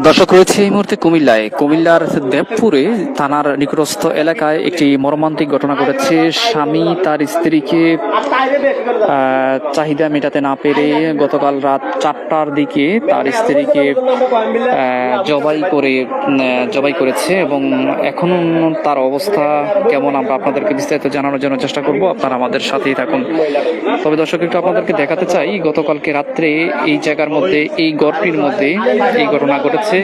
দর্শক রয়েছে এই মুহূর্তে কুমিল্লার দেবপুরে থানার নিকটস্থ এলাকায় একটি মর্মান্তিক ঘটনা ঘটেছে। স্বামী তার স্ত্রীকে চাহিদা মেটাতে না পেরে গতকাল রাত 4টার দিকে তার স্ত্রীকে জবাই করেছে এবং এখন তার অবস্থা কেমন আমরা আপনাদেরকে বিস্তারিত জানানোর জন্য চেষ্টা করব। আপনারা আমাদের সাথেই থাকুন। তবে দর্শক একটু আপনাদেরকে দেখাতে চাই, গতকালকে রাত্রে এই জায়গার মধ্যে, এই ঘরটির মধ্যে এই ঘটনা ঘটেছে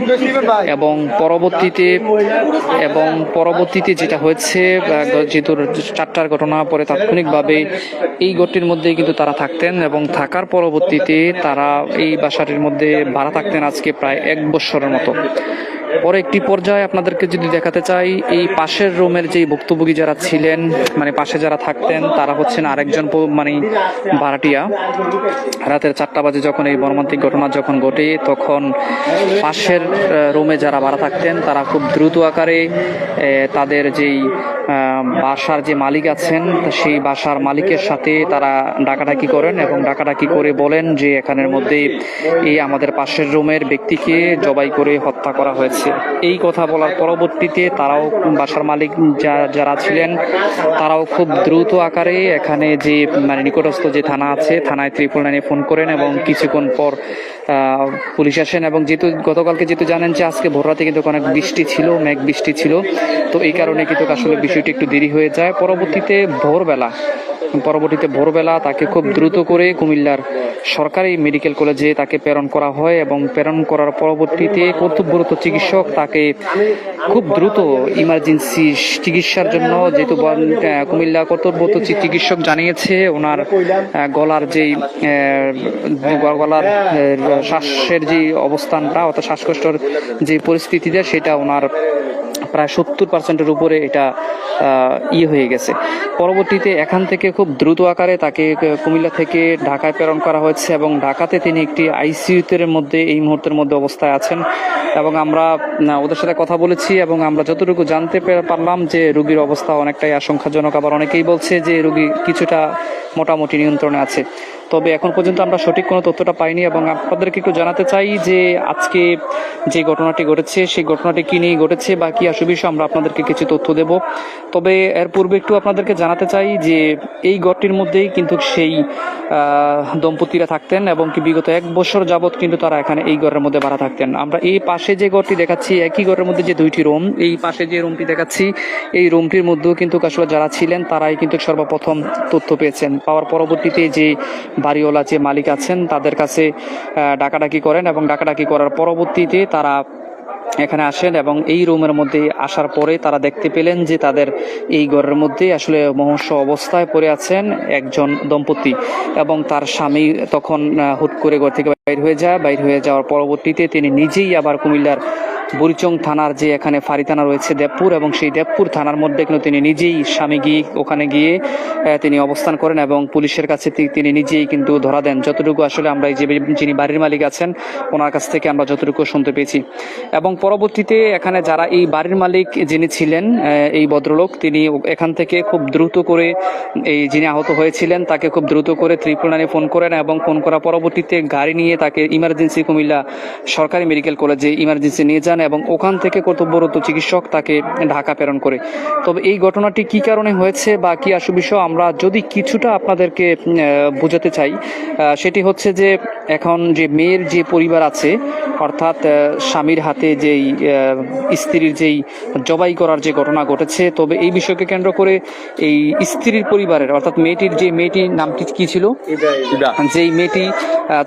এবং পরবর্তীতে যেটা হয়েছে, যেহেতু 4টার ঘটনা পরে তাৎক্ষণিকভাবে এই ঘরটির মধ্যে কিন্তু তারা থাকতেন এবং থাকার পরবর্তীতে তারা এই বাসাটির মধ্যে ভাড়া থাকতেন আজকে প্রায় 1 বছরের মতো। পরে একটি পর্যায়ে আপনাদেরকে যদি দেখাতে চাই, এই পাশের রুমের যে ভুক্তভোগী যারা ছিলেন, মানে পাশে যারা থাকতেন, তারা হচ্ছেন আরেকজন মানে ভাড়াটিয়া। রাতের 4টা বাজে যখন এই মর্মান্তিক ঘটনা যখন ঘটে, তখন পাশের রুমে যারা ভাড়া থাকতেন তারা খুব দ্রুত আকারে তাদের যেই বাসার যে মালিক আছেন সেই বাসার মালিকের সাথে তারা ডাকাডাকি করেন এবং ডাকাডাকি করে বলেন যে এখানের মধ্যে এই আমাদের পাশের রুমের ব্যক্তিকে জবাই করে হত্যা করা হয়েছে। এই কথা বলার পরবর্তীতে তারাও, বাসার মালিক যারা ছিলেন, তারাও খুব দ্রুত আকারে এখানে যে মানে নিকটস্থ যে থানা আছে, থানায় 999 ফোন করেন এবং কিছুক্ষণ পর পুলিশ আসেন। এবং যেহেতু গতকালকে জানেন যে আজকে ভোররাতে কিন্তু অনেক বৃষ্টি ছিল, মেঘ বৃষ্টি ছিল, তো এই কারণে কিন্তু আসলে বিষয়টি একটু দেরি হয়ে যায়। পরবর্তীতে ভোরবেলা তাকে খুব দ্রুত করে কুমিল্লার সরকারি মেডিকেল কলেজে তাকে প্রেরণ করা হয় এবং প্রেরণ করার পরবর্তীতে কর্তব্যরত চিকিৎসক তাকে খুব দ্রুত ইমার্জেন্সি চিকিৎসার জন্য, যেহেতু কুমিল্লা কর্তব্যরত চিকিৎসক জানিয়েছে ওনার গলার শ্বাসের যে অবস্থানটা, অর্থাৎ শ্বাসকষ্টের যে পরিস্থিতিটা, সেটা ওনার প্রায় 70%-এর উপরে এটা হয়ে গেছে। পরবর্তীতে এখান থেকে খুব দ্রুত আকারে তাকে কুমিল্লা থেকে ঢাকায় প্রেরণ করা হয়েছে এবং ঢাকাতে তিনি একটি আইসিইউতের মধ্যে এই মুহূর্তের মধ্যে অবস্থায় আছেন। এবং আমরা ওদের সাথে কথা বলেছি এবং আমরা যতটুকু জানতে পারলাম যে রোগীর অবস্থা অনেকটাই আশঙ্কাজনক, আবার অনেকেই বলছে যে রোগী কিছুটা মোটামুটি নিয়ন্ত্রণে আছে। তবে এখন পর্যন্ত আমরা সঠিক কোনো তথ্যটা পাইনি এবং আপনাদেরকে একটু জানাতে চাই যে আজকে যে ঘটনাটি ঘটেছে সেই ঘটনাটি কি নিয়ে ঘটেছে বা কি বিষয় আমরা আপনাদেরকে কিছু তথ্য দেব। তবে এর পূর্বে একটু আপনাদেরকে জানাতে চাই যে এই ঘরটির মধ্যেই কিন্তু সেই দম্পতিরা থাকতেন এবং কি বিগত 1 বছর যাবৎ কিন্তু তারা এখানে এই ঘরের মধ্যে ভাড়া থাকতেন। আমরা এই পাশে যে ঘরটি দেখাচ্ছি, একই ঘরের মধ্যে যে 2টি রুম, এই পাশে যে রুমটি দেখাচ্ছি, এই রুমটির মধ্যেও কিন্তু আসলে যারা ছিলেন তারাই কিন্তু সর্বপ্রথম তথ্য পেয়েছেন। পাওয়ার পরবর্তীতে যে বাড়িওয়ালা যে মালিক আছেন তাদের কাছে ডাকাডাকি করেন এবং ডাকাডাকি করার পরবর্তীতে তারা এখানে আসেন এবং এই রুমের মধ্যে আসার পরে তারা দেখতে পেলেন যে তাদের এই ঘরের মধ্যে আসলে মুমূর্ষু অবস্থায় পড়ে আছেন একজন দম্পতি এবং তার স্বামী তখন হুট করে ঘর থেকে বাইর হয়ে যাওয়ার পরবর্তীতে তিনি নিজেই আবার কুমিল্লার বুড়িচং থানার যে এখানে ফাঁড়ি থানা রয়েছে দেবপুর, এবং সেই দেবপুর থানার মধ্যে কিন্তু তিনি নিজেই স্বামী ওখানে গিয়ে তিনি অবস্থান করেন এবং পুলিশের কাছে তিনি নিজেই কিন্তু ধরা দেন। যতটুকু আসলে আমরা যিনি বাড়ির মালিক আছেন ওনার কাছ থেকে আমরা যতটুকু শুনতে পেয়েছি। এবং পরবর্তীতে এখানে যারা এই বাড়ির মালিক যিনি ছিলেন, এই ভদ্রলোক, তিনি এখান থেকে খুব দ্রুত করে এই যিনি আহত হয়েছিলেন তাকে খুব দ্রুত করে 999 ফোন করেন এবং ফোন করার পরবর্তীতে গাড়ি নিয়ে তাকে ইমার্জেন্সি কুমিল্লা সরকারি মেডিকেল কলেজে ইমার্জেন্সি নিয়ে যান এবং ওখান থেকে কর্তব্যরত চিকিৎসক তাকে ঢাকা প্রেরণ করে। তবে এই ঘটনাটি কি কারণে হয়েছে বা কি বিষয় আমরা যদি কিছুটা আপনাদেরকে বোঝাতে চাই, সেটি হচ্ছে যে এখন যে মেয়ের যে পরিবার আছে, অর্থাৎ স্বামীর হাতে যেই স্ত্রীর যেই জবাই করার যে ঘটনা ঘটেছে, তবে এই বিষয়কে কেন্দ্র করে এই স্ত্রীর পরিবারের, অর্থাৎ মেয়েটির নামটি কি ছিল, যেই মেয়েটি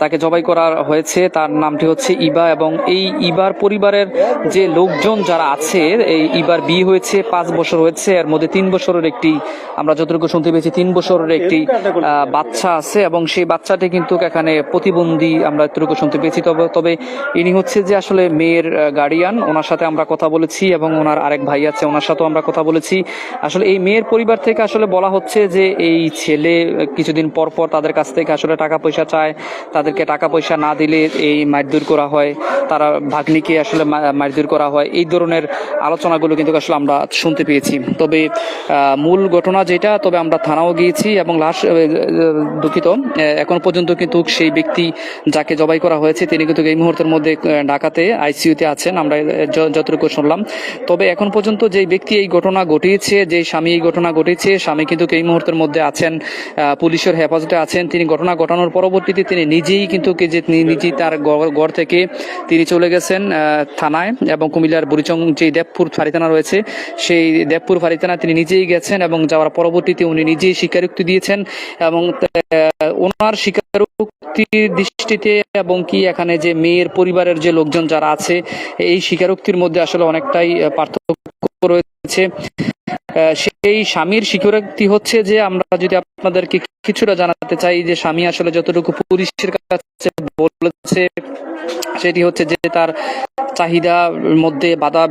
তাকে জবাই করা হয়েছে তার নামটি হচ্ছে ইবা। এবং এই ইবার পরিবারের যে লোকজন যারা আছে, এই ইবার বিয়ে হয়েছে 5 বছর হয়েছে, এর মধ্যে 3 বছরের একটি, আমরা যতটুকু শুনতে পেয়েছি 3 বছরের একটি বাচ্চা আছে এবং সেই বাচ্চাটি কিন্তু এখানে প্রতিবন্ধী, আমরা এতটুকু শুনতে পেয়েছি। তবে ইনি হচ্ছে যে আসলে মেয়ের গার্ডিয়ান, ওনার সাথে আমরা কথা বলেছি এবং ওনার আরেক ভাই আছে, ওনার সাথেও আমরা কথা বলেছি। আসলে এই মেয়ের পরিবার থেকে আসলে বলা হচ্ছে যে এই ছেলে কিছুদিন পর তাদের কাছ থেকে আসলে টাকা পয়সা চায়, তাদেরকে টাকা পয়সা না দিলে এই মারধর করা হয়, তারা ভাগ্নিকে আসলে মারধর করা হয়, এই ধরনের আলোচনাগুলো কিন্তু আসলে আমরা শুনতে পেয়েছি। তবে মূল ঘটনা যেটা, তবে আমরা থানাও গিয়েছি এবং লাশ দুঃখিত এখন পর্যন্ত কিন্তু সেই ব্যক্তি যাকে জবাই করা হয়েছে তিনি কিন্তু এই মুহূর্তের মধ্যে ঢাকাতে আইসিইউতে আছেন, আমরা যতটুকু শুনলাম। তবে এখন পর্যন্ত যে ব্যক্তি এই ঘটনা ঘটিয়েছে, যে স্বামী এই ঘটনা ঘটেছে, স্বামী কিন্তু এই মুহূর্তের মধ্যে আছেন পুলিশের হেফাজতে আছেন। তিনি ঘটনা ঘটানোর পরবর্তীতে তিনি নিজেই কিন্তু নিজেই তার ঘর থেকে তিনি চলে গেছেন থানায়, এবং কুমিল্লার বুড়িচং যে দেবপুর ফাঁড়ি থানা রয়েছে সেই দেবপুর ফাঁড়ি থানা তিনি নিজেই গেছেন, এবং যাওয়ার পরবর্তীতে উনি নিজেই স্বীকারোক্তি দিয়েছেন। এবং ওনার স্বীকারোক্তির দৃষ্টিতে এবং কি এখানে যে মেয়ের পরিবারের যে লোকজন যারা আছে, এই স্বীকারোক্তির মধ্যে আসলে অনেকটাই পার্থক্য রয়েছে। সেই স্বামীর স্বীকারোক্তি হচ্ছে যে, আমরা যদি আপনাদেরকে কিছুটা জানাতে চাই, যে স্বামী আসলে যতটুকু পুলিশের কাছে বলেছে সেটি হচ্ছে যে তার চাহিদার মধ্যে বাধা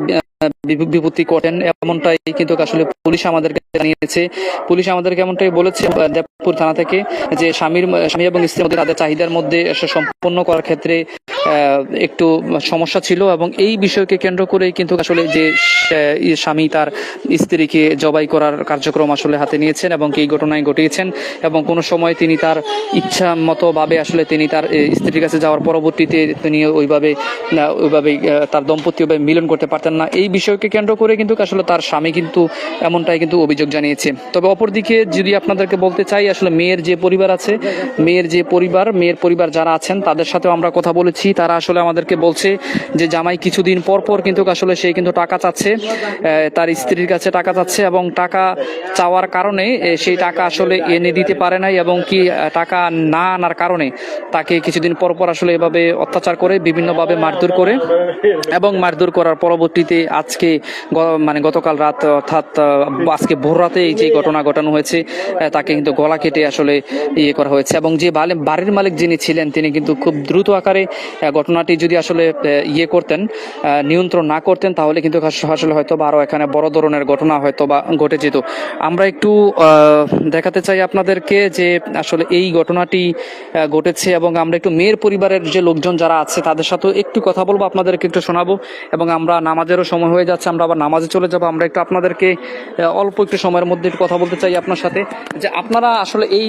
বিপত্তি করেন, এমনটাই কিন্তু আসলে পুলিশ আমাদেরকে জানিয়েছে। পুলিশ আমাদেরকে এমনটাই বলেছে দেবপুর থানা থেকে, যে স্বামী এবং স্ত্রীর মধ্যে তাদের চাহিদার মধ্যে সম্পন্ন করার ক্ষেত্রে একটু সমস্যা ছিল, এবং এই বিষয়কে কেন্দ্র করে কিন্তু আসলে যে স্বামী তার স্ত্রীকে জবাই করার কার্যক্রম আসলে হাতে নিয়েছেন এবং এই ঘটনায় ঘটিয়েছেন। এবং কোনো সময় তিনি তার ইচ্ছা মতো ভাবে আসলে তিনি তার স্ত্রীর কাছে যাওয়ার পরবর্তীতে তিনি ওইভাবে তার দম্পতি মিলন করতে পারতেন না। এই বিষয়কে কেন্দ্র করে কিন্তু আসলে তার স্বামী কিন্তু এমনটাই কিন্তু অভিযোগ জানিয়েছে। তবে অপরদিকে যদি আপনাদেরকে বলতে চাই, আসলে মেয়ের যে পরিবার আছে, মেয়ের পরিবার যারা আছেন তাদের সাথেও আমরা কথা বলেছি। তারা আসলে আমাদেরকে বলছে যে জামাই কিছুদিন পর কিন্তু আসলে সে কিন্তু টাকা চাচ্ছে, তার স্ত্রীর কাছে টাকা চাচ্ছে, এবং টাকা চাওয়ার কারণে সেই টাকা আসলে এনে দিতে পারে নাই, এবং কি টাকা না আনার কারণে তাকে কিছুদিন পর আসলে এভাবে অত্যাচার করে, বিভিন্নভাবে মারধর করে, এবং মারধর করার পরবর্তীতে আজকে গতকাল রাত অর্থাৎ আজকে ভোর রাতে এই যে ঘটনা ঘটানো হয়েছে, তাকে কিন্তু গলা কেটে আসলে ইয়ে করা হয়েছে। এবং যে বাড়ির মালিক যিনি ছিলেন তিনি কিন্তু খুব দ্রুত আকারে ঘটনাটি যদি আসলে ইয়ে করতেন, নিয়ন্ত্রণ না করতেন, তাহলে কিন্তু আসলে হয়তো বা আরো এখানে বড় ধরনের ঘটনা হয়তো বা ঘটে যেত। আমরা একটু দেখাতে চাই আপনাদেরকে যে আসলে এই ঘটনাটি ঘটেছে, এবং আমরা একটু মেয়ের পরিবারের যে লোকজন যারা আছে তাদের সাথে একটু কথা বলবো, আপনাদেরকে একটু শোনাবো। এবং আমরা নামাজেরও সময় হয়ে যাচ্ছে, আমরা আবার নামাজে চলে যাবো। আমরা একটু আপনাদেরকে অল্প একটু সময়ের মধ্যে একটু কথা বলতে চাই আপনার সাথে, যে আপনারা আসলে এই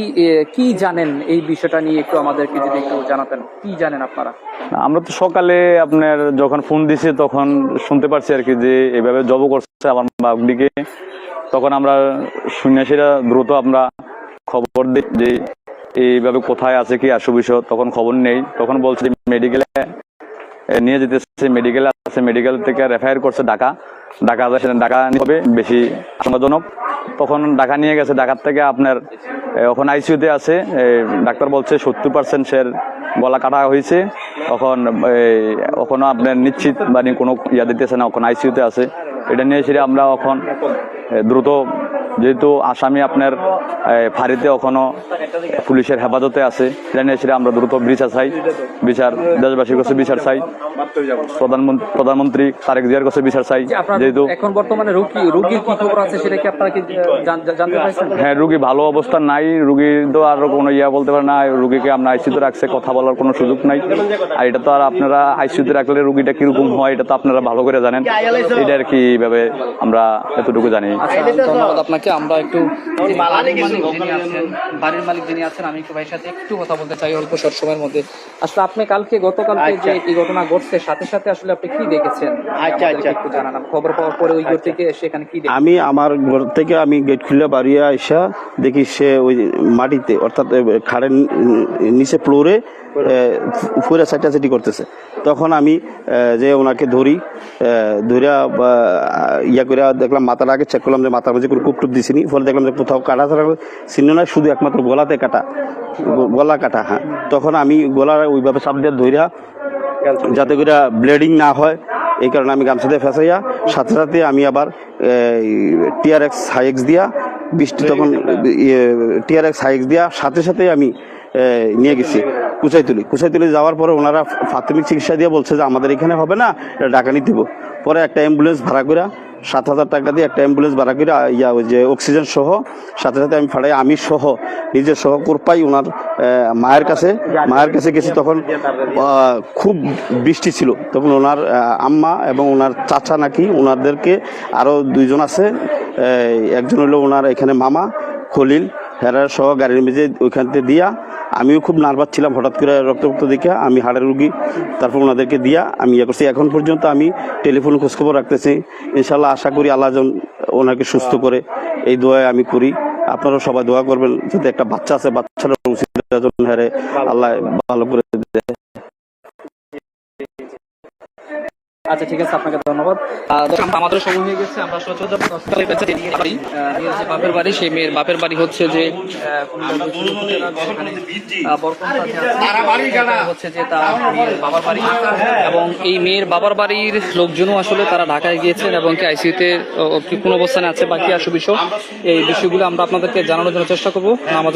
কি জানেন এই বিষয়টা নিয়ে, একটু আমাদেরকে যদি একটু জানাতেন, কি জানেন আপনারা? আমরা তো সকালে আপনার যখন ফোন দিছে তখন শুনতে পারছি আর কি, যে এভাবে জব করছে আমার বাবুদিকে। তখন আমরা সন্ন্যাসীরা দ্রুত আমরা খবর দিই যে এইভাবে কোথায় আছে, কি আসু বিষয়। তখন খবর নেই, তখন বলছে মেডিকেলে নিয়ে যেতেছে, মেডিকেলে আছে, মেডিকেল থেকে রেফার করছে ঢাকা ঢাকা হবে বেশি আশঙ্কাজনক। তখন ঢাকা নিয়ে গেছে, ঢাকার থেকে আপনার ওখানে আইসিইউতে আছে। ডাক্তার বলছে 70% সের গলা কাটা হয়েছে। ওখানে আপনার নিশ্চিত মানে কোনো ইয়া দিতেছে না, ওখানে আইসিইউতে আছে। এটা নিয়ে সেটা আমরা এখন দ্রুত, যেহেতু আসামি আপনার ফাঁড়িতে এখনো পুলিশের হেফাজতে আছে, এটা নিয়ে সেটা আমরা দ্রুত বিচার দেশবাসীর কাছে বিচার চাই, প্রধানমন্ত্রী তারেক জিয়ার কাছে বিচার চাই। যেহেতু এখন বর্তমানে রোগীর কি খবর আছে সেটা কি আপনারা কি জানতে পারছেন? হ্যাঁ, রোগী ভালো অবস্থা নাই, রোগীর তো আর কোনো বলতে পারে না। রোগীকে আমরা আইসিইউতে রাখছে, কথা বলার কোনো সুযোগ নাই। আর এটা তো আর আপনারা আইসিইউতে রাখলে রোগীটা কিরকম হয় এটা তো আপনারা ভালো করে জানেন। এটা আর কি ভাবে আমরা এতটুকু জানি। ধন্যবাদ আপনাকে। আমরা একটু বাড়ির মালিক যিনি আছেন, আমি একটু ভাইয়ের সাথে একটু কথা বলতে চাই অল্প সময়ের মধ্যে। আসলে আপনি গতকালকে যে এই ঘটনা ঘটছে, সাথে সাথে আসলে আপনি কি দেখেছেন একটু জানান। খবর পাওয়ার পরে ওই ঘর থেকে সেখানে কি আমি আমার ঘর থেকে আমি গেট খুলে বাড়িয়ে আইসা দেখি সে ওই মাটিতে অর্থাৎ খাড়ের নিচে ফ্লোরে ফুরে চাটাচাটি করতেছে। তখন আমি যে ওনাকে ধরিয়া ইয়া করে দেখলাম, মাথাটা আগে চেক করলাম যে মাথার মাঝে কোনো কূপ টুপ দিছিনি। ফলে দেখলাম যে কোথাও কাটা ছাড়া চিহ্ন না, শুধু একমাত্র গলা কাটা। হ্যাঁ, তখন আমি গলার ওইভাবে চাপ দিয়ে ধরিয়া, যাতে করে ব্লিডিং না হয় এই কারণে আমি গামছা দিয়ে ফেঁসাইয়া সাথে আমি আবার TRX হাইএক্স দিয়া বৃষ্টি, তখন TRX হাইএক্স দিয়া সাথে আমি নিয়ে গেছি কুচাইতুলি যাওয়ার পরে ওনারা প্রাথমিক চিকিৎসা দিয়ে বলছে যে আমাদের এখানে হবে না, এটা ঢাকা নিতে দেবো। পরে একটা অ্যাম্বুলেন্স ভাড়া করে 7,000 টাকা দিয়ে একটা অ্যাম্বুলেন্স ভাড়া করে ওই যে অক্সিজেন সহ সাথে সাথে আমি ফাড়াই, আমি সহ নিজের সহ কোরপাই ওনার মায়ের কাছে গেছি। তখন খুব বৃষ্টি ছিল, তখন ওনার আম্মা এবং ওনার চাচা নাকি ওনাদেরকে আরো 2 জন আছে, একজন হলো ওনার এখানে মামা খলিল হেরা সহ গাড়ির মেঝে ওইখান থেকে দিয়া, আমিও খুব নার্ভাস ছিলাম হঠাৎ করে রক্ত দেখে, আমি হাড়ের রুগী, তারপর ওনাদেরকে দিয়া আমি ইয়ে করছি। এখন পর্যন্ত আমি টেলিফোন খোঁজখবর রাখতেছি, ইনশাল্লাহ আশা করি আল্লাহ যেন ওনাকে সুস্থ করে, এই দোয়ায় আমি করি। আপনারাও সবাই দোয়া করবেন, যাতে একটা বাচ্চা আছে, বাচ্চারা হেরে আল্লাহ ভালো করে দেয়। আচ্ছা ঠিক আছে, আপনাকে ধন্যবাদ। আমাদের সময় হয়ে গেছে, আমরা আসলে চলে যাবো মেয়ের যে বাপের বাড়ি, সেই মেয়ের বাপের বাড়ি হচ্ছে যে হচ্ছে যে তার মেয়ের বাবার বাড়ি, এবং এই মেয়ের বাবার বাড়ির লোকজনও আসলে তারা ঢাকায় গিয়েছেন এবং কি আইসিইউতে কোন অবস্থানে আছে, বাকি আসু বিষয়, এই বিষয়গুলো আমরা আপনাদেরকে জানানোর জন্য চেষ্টা করবো। আমাদের